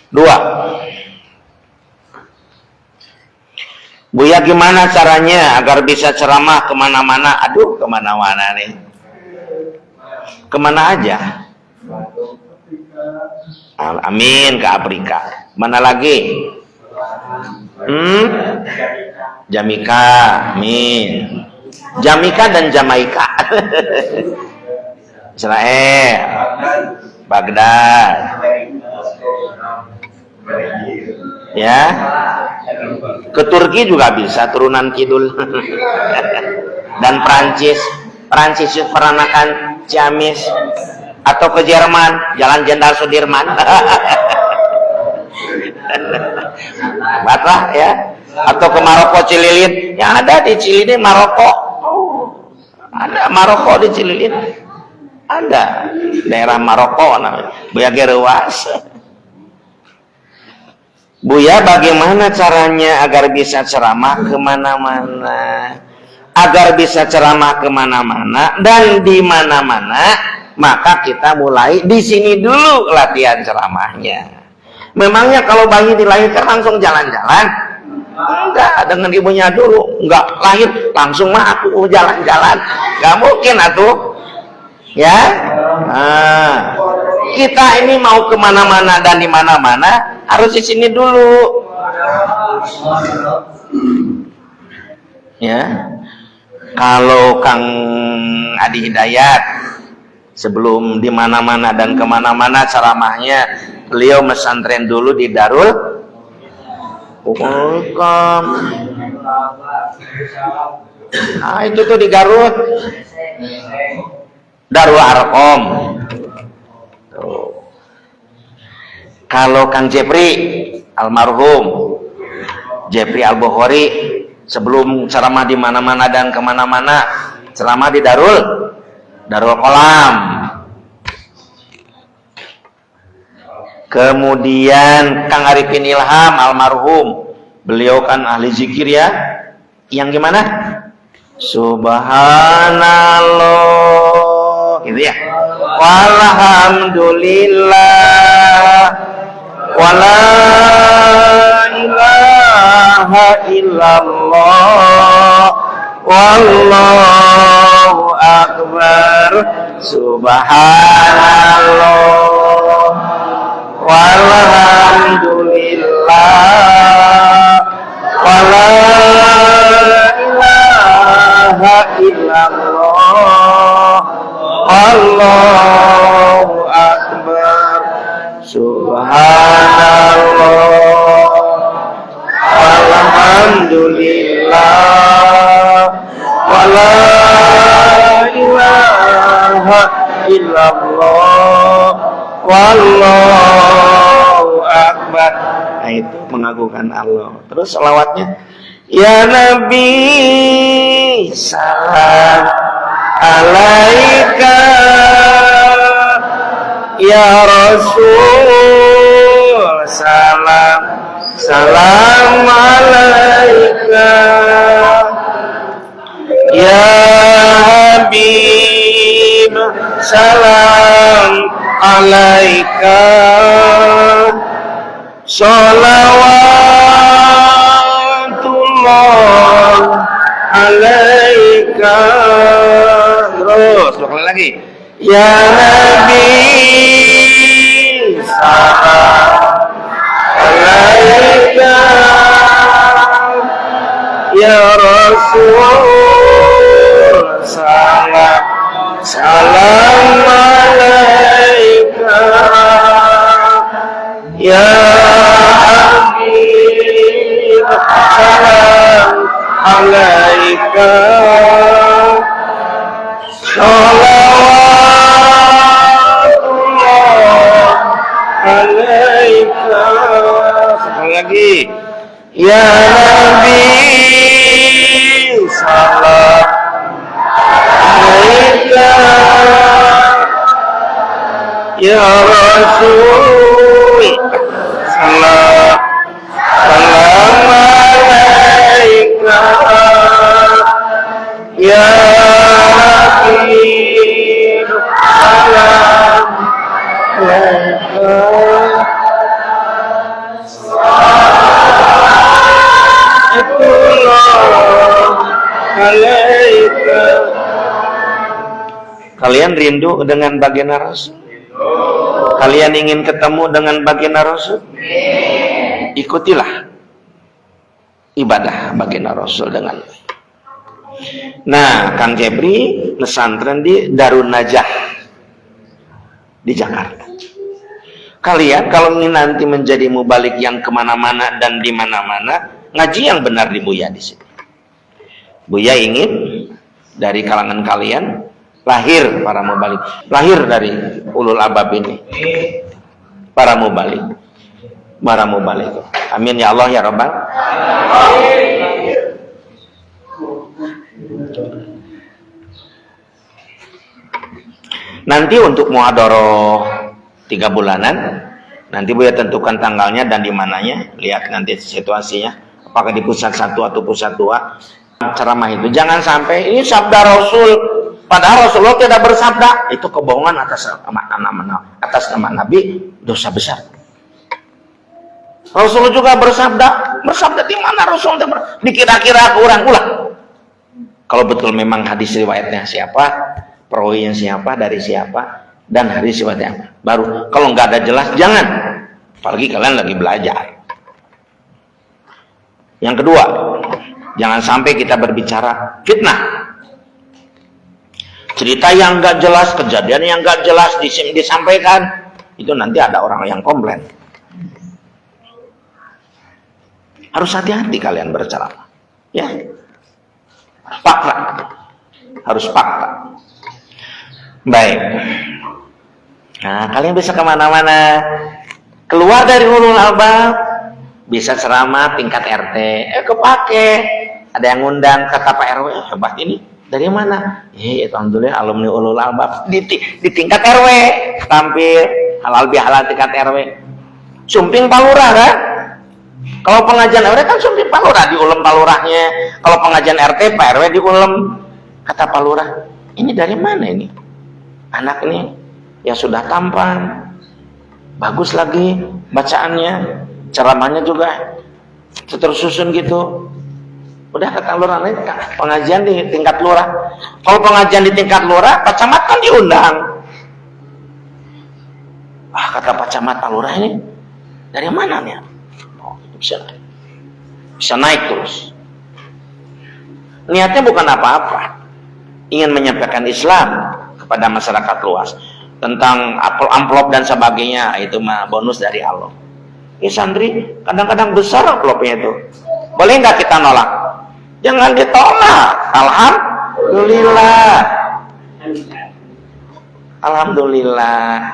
Dua. Buya gimana caranya agar bisa ceramah kemana-mana? Aduh, kemana-mana nih. Kemana aja? Amin, ke Afrika. Mana lagi? Jamika, amin. Jamika dan Jamaika. Israel, Baghdad. Ya, ke Turki juga bisa, turunan kidul. Dan Prancis peranakan Ciamis. Atau ke Jerman, Jalan Jenderal Sudirman. Batlah ya. Atau ke Maroko Cililin, yang ada di Cililin Maroko. Ada Maroko di Cililin. Ada daerah Maroko namanya. Buya gerewas. Buya bagaimana caranya agar bisa ceramah kemana-mana? Agar bisa ceramah kemana-mana dan di mana-mana, maka kita mulai di sini dulu latihan ceramahnya. Memangnya kalau bayi dilahirkan langsung jalan-jalan? Enggak, dengan ibunya dulu. Enggak lahir langsung mah aku jalan-jalan. Enggak mungkin atuh. Ya. Nah, kita ini mau kemana-mana dan di mana-mana harus di sini dulu. Ya. Kalau Kang Adi Hidayat sebelum di mana-mana dan kemana-mana ceramahnya, beliau mesantren dulu di Darul Arqam. Nah, itu tuh di Garut. Darul Arqam. Kalau Kang Jepri almarhum Jepri Al-Bukhari sebelum ceramah di mana-mana dan kemana-mana, ceramah di Darul Kolam. Kemudian Kang Arifin Ilham almarhum, beliau kan ahli zikir ya. Yang gimana? Subhanallah, gitu ya. Walhamdulillah, wala ilaha illallah, wallahu akbar, subhanallah, walhamdulillah, wala ilaha illallah, wallahu akbar, subhanallah, walhamdulillah, wala ilaha illallah, wallahu akbar. Nah, itu mengagungkan Allah. Terus selawatnya, ya Nabi salam alaika, ya Rasul salam alaika, ya Habib salam alaika, sholawatullah alaika. Terus sekali lagi, ya Nabi salam alaika, ya Rasul salam alaika, ya Habib salam alaika, sholawatullah alaika. Sekali lagi, ya Nabi salam alaika, ya Rasul salam alaika, ya Habib salam alaika. Kalian rindu dengan baginda Rasul? Kalian ingin ketemu dengan baginda Rasul? Ikutilah ibadah baginda Rasul dengan. Nah, Kang Jebri pesantren di Darun Najah di Jakarta. Kalian kalau ingin nanti menjadi mubalik yang kemana-mana dan di mana-mana, ngaji yang benar di Buya di sini. Buya ingin dari kalangan kalian lahir para mubalik, lahir dari ulul albab ini, para mubalik. Amin ya Allah ya Rabbal. Nanti untuk muhadharah 3 bulanan, nanti Buya tentukan tanggalnya dan di mananya, lihat nanti situasinya, apakah di pusat 1 atau pusat 2. Ceramah itu jangan sampai ini sabda Rasul, padahal Rasulullah tidak bersabda. Itu kebohongan atas nama Nabi, dosa besar. Rasul juga bersabda di mana Rasul dikira-kira kurang ulah. Kalau betul memang hadis riwayatnya siapa, perawinya siapa, dari siapa, dan hadis riwayatnya apa, baru. Kalau nggak ada jelas jangan, apalagi kalian lagi belajar. Yang kedua, jangan sampai kita berbicara fitnah, cerita yang nggak jelas, kejadian yang nggak jelas disampaikan, itu nanti ada orang yang komplain. Harus hati-hati kalian berceramah, ya. Fakta, harus fakta. Baik. Nah, kalian bisa kemana-mana, keluar dari ulul albab, bisa ceramah tingkat RT, kepake. Ada yang ngundang, kata Pak RW, hebat ini. Dari mana? Alhamdulillah alumni ulul albab di tingkat RW, tampil halal bihalal tingkat RW. Sumping Palurah kan? Kalau pengajian RW kan sumping Palurah, diulem Palurahnya. Kalau pengajian RT, Pak RW diulem. Kata Palurah, ini dari mana ini? Anak ini yang sudah tampan, bagus lagi bacaannya, ceramahnya juga tersusun gitu. Udah kata lurah, pengajian di tingkat lurah. Kalau pengajian di tingkat lurah, Pak Camat kan diundang. Kata Pak Camat, Pak Lurah ini dari mana nih? Bisa naik terus. Niatnya bukan apa-apa, ingin menyampaikan Islam kepada masyarakat luas. Tentang amplop dan sebagainya, itu mah bonus dari Allah. Santri kadang-kadang besar amplopnya itu, boleh nggak kita nolak? Jangan ditolak. Alhamdulillah.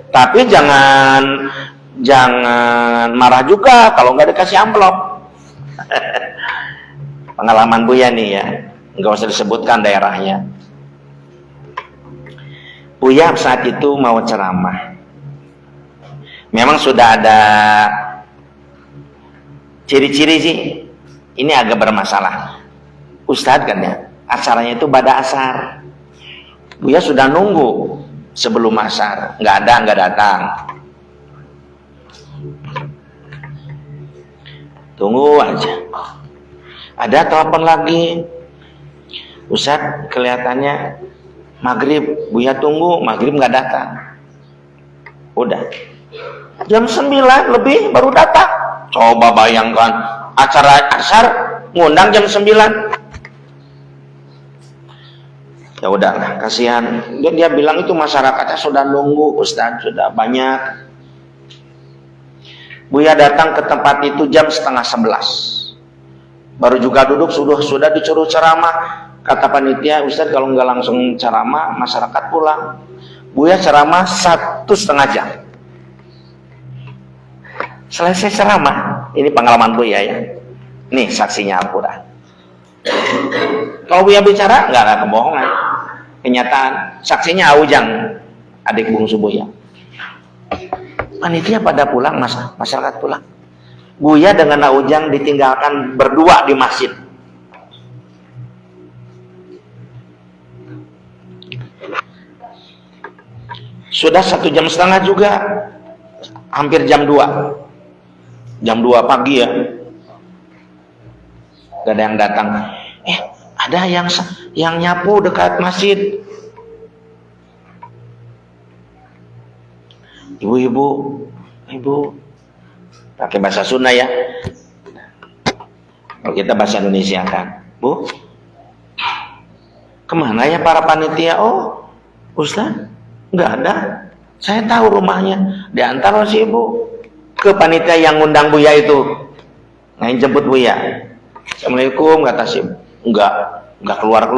Tapi jangan marah juga kalau nggak dikasih amplop. Pengalaman Buya nih ya, nggak usah disebutkan daerahnya. Buya saat itu mau ceramah, memang sudah ada ciri-ciri sih, ini agak bermasalah. Ustadz kan ya, acaranya itu pada asar. Buya sudah nunggu sebelum asar, nggak datang. Tunggu aja. Ada telepon lagi, Ustadz kelihatannya maghrib, Buya tunggu, maghrib nggak datang. Udah jam 9 lebih baru datang. Coba bayangkan, acara asar ngundang jam 9. Ya udahlah, kasihan. Dia bilang itu masyarakatnya sudah nunggu, Ustaz, sudah banyak. Buya datang ke tempat itu jam 10:30. Baru juga duduk, sudah disuruh ceramah. Kata panitia, Ustaz kalau nggak langsung ceramah, masyarakat pulang. Buya ceramah 1,5 jam. Selesai ceramah, ini pengalaman Buya ya. Nih saksinya Al-Quran. Kalau Buya bicara, nggak ada kebohongan. Kenyataan. Saksinya Aujang, adik bungsu Buya. Panitia pada pulang, masyarakat pulang. Buya dengan Aujang ditinggalkan berdua di masjid. Sudah 1,5 jam juga, hampir jam 2. Jam 2 pagi ya. Gak ada yang datang. ada yang nyapu dekat masjid. Ibu, pakai bahasa Sunda ya. Kalau kita bahasa Indonesia kan, Bu, kemana ya para panitia? Oh, Ustaz, nggak ada. Saya tahu rumahnya. Diantar si Ibu ke panitia yang ngundang Buya itu. Nah, yang jemput Buya. Assalamualaikum, kata si Ibu. Enggak keluar.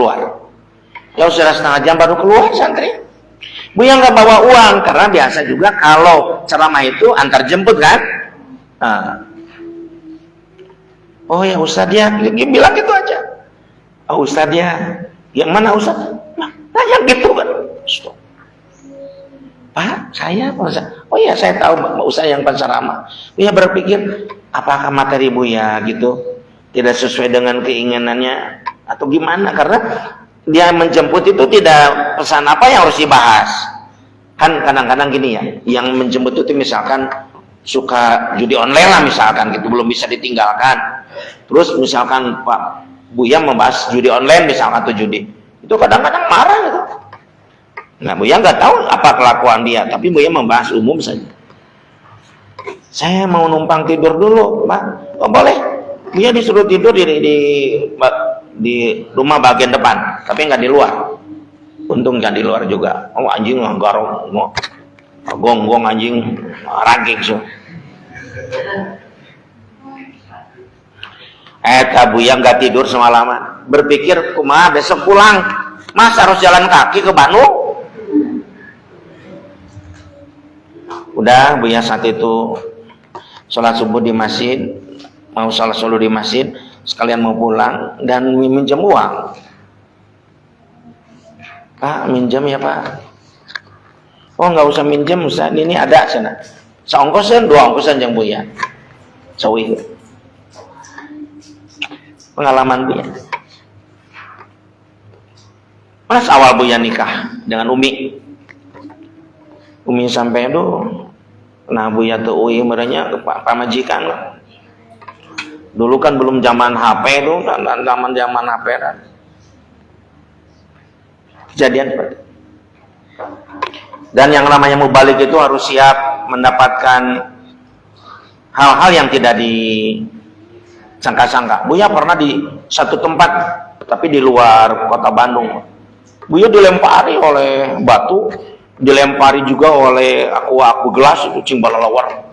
Ya sudah setengah jam baru keluar santri. Buya nggak bawa uang karena biasa juga kalau ceramah itu antar jemput kan. Nah. Oh ya Ustaz ya, bilang gitu aja. Oh Ustaz ya, yang mana Ustaz? Nah yang gitu kan. Stop. Pak, saya Pak Ustaz. Oh ya saya tahu Pak Ustaz yang penceramah. Buya berpikir apakah materi Buya gitu tidak sesuai dengan keinginannya atau gimana, karena dia menjemput itu tidak pesan apa yang harus dibahas. Kan kadang-kadang gini ya, yang menjemput itu misalkan suka judi online lah misalkan gitu, belum bisa ditinggalkan. Terus misalkan Pak Buya membahas judi online misalkan atau judi, itu kadang-kadang marah gitu. Nah Buya nggak tahu apa kelakuan dia, tapi Buya membahas umum saja. Saya mau numpang tidur dulu Pak. Oh boleh. Buya disuruh tidur di rumah bagian depan, tapi nggak di luar. Untung nggak di luar juga. Oh anjing garong, gonggong anjing raging so. Buya nggak tidur semalaman, berpikir kumaha besok pulang, mas harus jalan kaki ke Bandung. Udah Buya saat itu sholat subuh di masjid, mau sholat subuh di masjid, sekalian mau pulang dan minjem uang. Pak minjem ya Pak. Oh nggak usah minjem Ustaz, ini ada sana. Seongkosan, 2 ongkosan yang Buya. Sawi. Pengalaman Buya. Pas awal Buya nikah dengan Umi sampai itu, nah Buya tuh merenya ke pamajikan. Dulu kan belum zaman HP itu, zaman HP kan. Kejadian seperti itu. Dan yang namanya mubalik itu harus siap mendapatkan hal-hal yang tidak disangka-sangka. Buya pernah di satu tempat, tapi di luar kota Bandung. Buya dilempari oleh batu, dilempari juga oleh aku gelas itu cimbalalawar.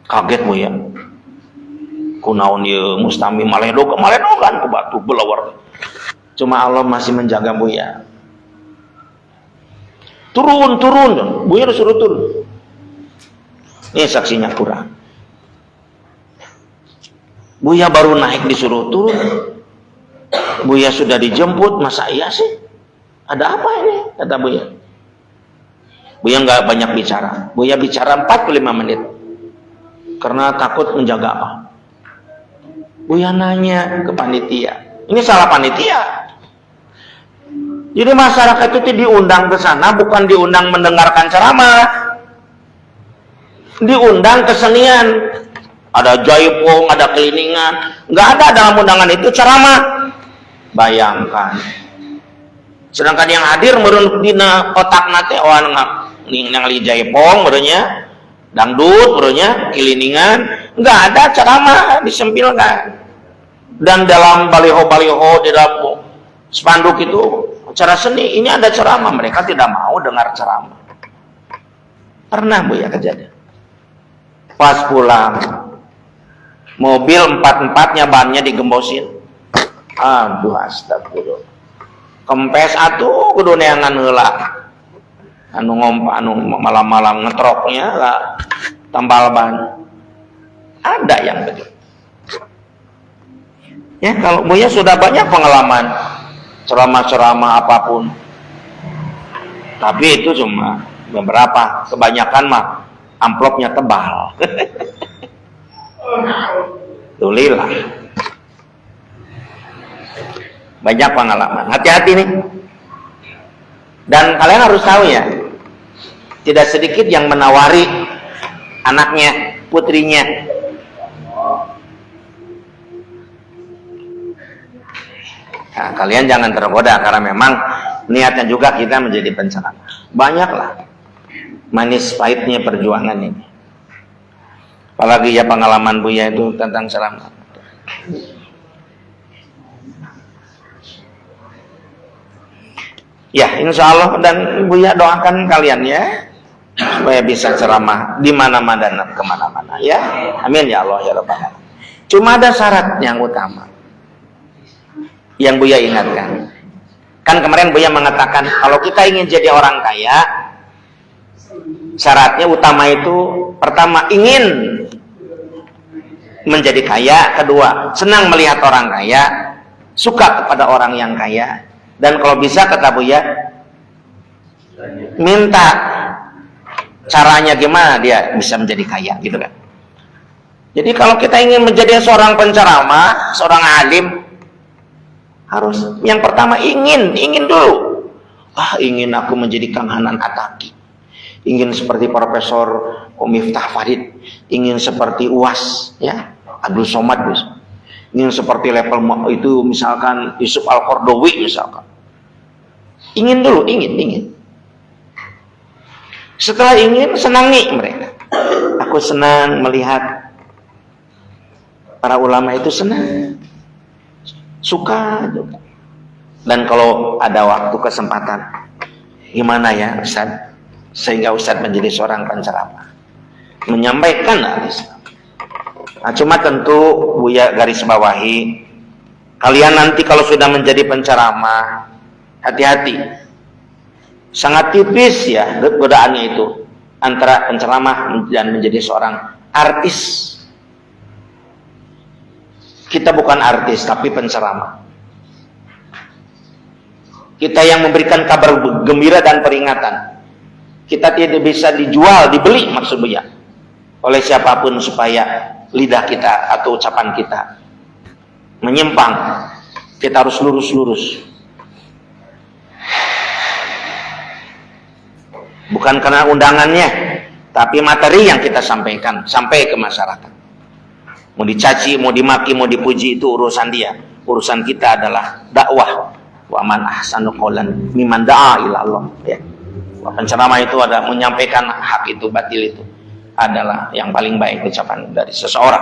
Kaget Buya. Kunaon ieu mustami maledogan ke batu belawar. Cuma Allah masih menjaga Buya. Turun, Buya disuruh turun. Ini saksinya kurang. Buya baru naik disuruh turun. Buya sudah dijemput, masa iya sih? Ada apa ini? Kata Buya. Buya nggak banyak bicara. Buya bicara 45 menit. Karena takut menjaga apa? Buya nanya ke panitia. Ini salah panitia. Jadi masyarakat itu diundang ke sana bukan diundang mendengarkan ceramah. Diundang kesenian. Ada jaipong, ada keliningan. Nggak ada dalam undangan itu ceramah. Bayangkan. Sedangkan yang hadir merun dina otak nate yang li jaipong merenya, dangdut merenya, keliningan, nggak ada ceramah disempilkan. Dan dalam baliho-baliho di dalam spanduk itu acara seni ini ada ceramah, mereka tidak mau dengar ceramah. Pernah Buya kejadian. Pas pulang mobil 4-4-nya bannya digembosin. Aduh astagfirullah. Kempes atuh kudu neangan heula. Anu malam-malam ngetroknya lah tambal ban. Ada yang begitu. Ya kalau Buya sudah banyak pengalaman ceramah-ceramah apapun, tapi itu cuma beberapa, kebanyakan mah amplopnya tebal. Tulilah banyak pengalaman, hati-hati nih. Dan kalian harus tahu ya, tidak sedikit yang menawari anaknya, putrinya, Nah, kalian jangan tergoda karena memang niatnya juga kita menjadi penceramah. Banyaklah manis pahitnya perjuangan ini. Apalagi ya pengalaman Buya itu tentang ceramah. Ya, insya Allah dan Buya doakan kalian ya supaya bisa ceramah di mana-mana dan kemana-mana ya. Amin ya Allah ya Rabbal Alamin. Cuma ada syarat yang utama yang Buya ingatkan. Kan kemarin Buya mengatakan kalau kita ingin jadi orang kaya, syaratnya utama itu pertama ingin menjadi kaya, kedua senang melihat orang kaya, suka kepada orang yang kaya, dan kalau bisa kata Buya minta caranya gimana dia bisa menjadi kaya gitu kan. Jadi kalau kita ingin menjadi seorang penceramah, seorang alim, harus yang pertama ingin dulu. Ingin aku menjadi Kang Hanan Ataki, ingin seperti Profesor Miftah Farid, ingin seperti UAS ya, Abdul Somad, ingin seperti level itu misalkan Yusuf Al-Qardawi misalkan. Ingin dulu, ingin. Setelah ingin, senangi mereka. Aku senang melihat para ulama itu senang, suka. Dan kalau ada waktu kesempatan, gimana ya Ustaz, sehingga Ustaz menjadi seorang penceramah, menyampaikan Islam. Nah, cuma tentu Buya garis bawahi, kalian nanti kalau sudah menjadi penceramah, hati-hati. Sangat tipis ya godaannya itu antara penceramah dan menjadi seorang artis. Kita bukan artis tapi penceramah. Kita yang memberikan kabar gembira dan peringatan. Kita tidak bisa dijual, dibeli maksudnya oleh siapapun supaya lidah kita atau ucapan kita menyimpang. Kita harus lurus-lurus. Bukan karena undangannya, tapi materi yang kita sampaikan sampai ke masyarakat. Mau dicaci, mau dimaki, mau dipuji itu urusan dia. Urusan kita adalah dakwah. Wa man ahsanu qawlan mimman da'a ila Allah. Ya. Penceramah itu ada menyampaikan hak itu, batil itu adalah yang paling baik ucapan dari seseorang.